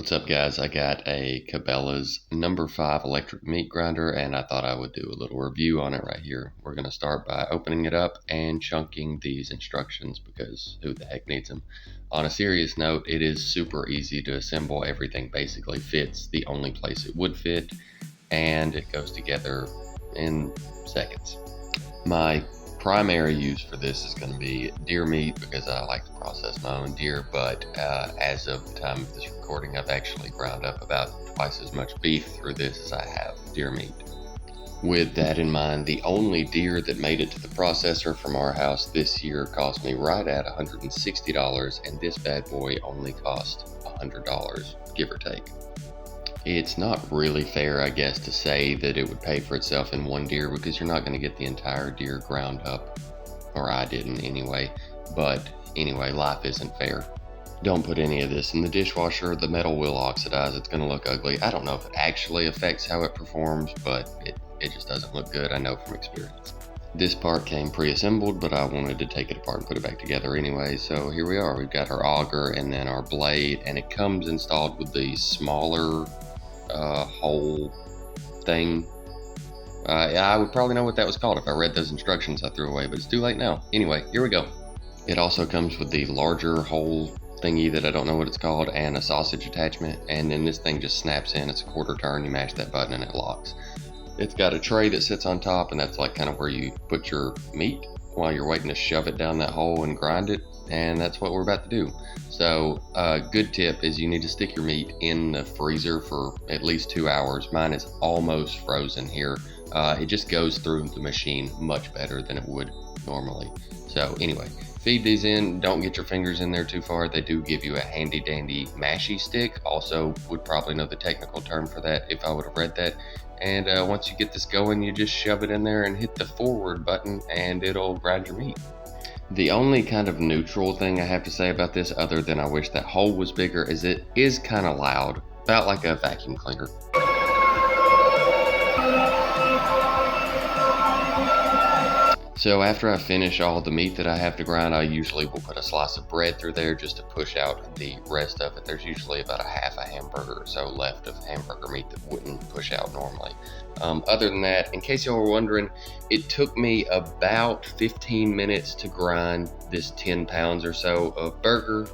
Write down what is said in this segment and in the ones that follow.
What's up, guys? I got a Cabela's number 5 electric meat grinder, and I thought I would do a little review on it right here. We're going to start by opening it up and chunking these instructions because who the heck needs them? On a serious note, it is super easy to assemble. Everything basically fits the only place it would fit, and it goes together in seconds. My primary use for this is going to be deer meat because I like to process my own deer, but as of the time of this recording, I've actually ground up about twice as much beef through this as I have deer meat. With that in mind, the only deer that made it to the processor from our house this year cost me right at $160, and this bad boy only cost $100, give or take. It's not really fair, I guess, to say that it would pay for itself in one deer because you're not going to get the entire deer ground up, or I didn't anyway. But anyway, life isn't fair. Don't put any of this in the dishwasher. The metal will oxidize. It's going to look ugly. I don't know if it actually affects how it performs, but it just doesn't look good. I know from experience. This part came pre-assembled, but I wanted to take it apart and put it back together anyway. So here we are. We've got our auger and then our blade, and it comes installed with the smaller hole thing. I would probably know what that was called if I read those instructions I threw away, but it's too late now. Anyway, here we go. It also comes with the larger hole thingy that I don't know what it's called and a sausage attachment, and then this thing just snaps in. It's a quarter turn, you mash that button and it locks. It's got a tray that sits on top, and that's like kind of where you put your meat while you're waiting to shove it down that hole and grind it, and that's what we're about to do. So a good tip is you need to stick your meat in the freezer for at least 2 hours. Mine is almost frozen here. It just goes through the machine much better than it would normally. So anyway, feed these in. Don't get your fingers in there too far. They do give you a handy dandy mashy stick. Also would probably know the technical term for that if I would have read that. And once you get this going, you just shove it in there and hit the forward button and it'll grind your meat. The only kind of neutral thing I have to say about this, other than I wish that hole was bigger, is it is kind of loud, about like a vacuum cleaner. So after I finish all the meat that I have to grind, I usually will put a slice of bread through there just to push out the rest of it. There's usually about a half a hamburger or so left of hamburger meat that wouldn't push out normally. Other than that, in case y'all were wondering, it took me about 15 minutes to grind this 10 pounds or so of burger,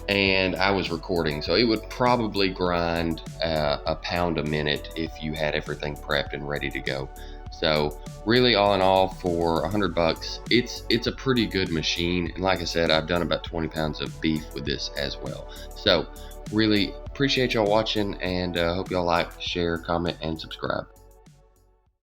and I was recording, so it would probably grind a pound a minute if you had everything prepped and ready to go. So really, all in all, for $100, it's a pretty good machine. And like I said, I've done about 20 pounds of beef with this as well. So really appreciate y'all watching, and hope y'all like, share, comment, and subscribe.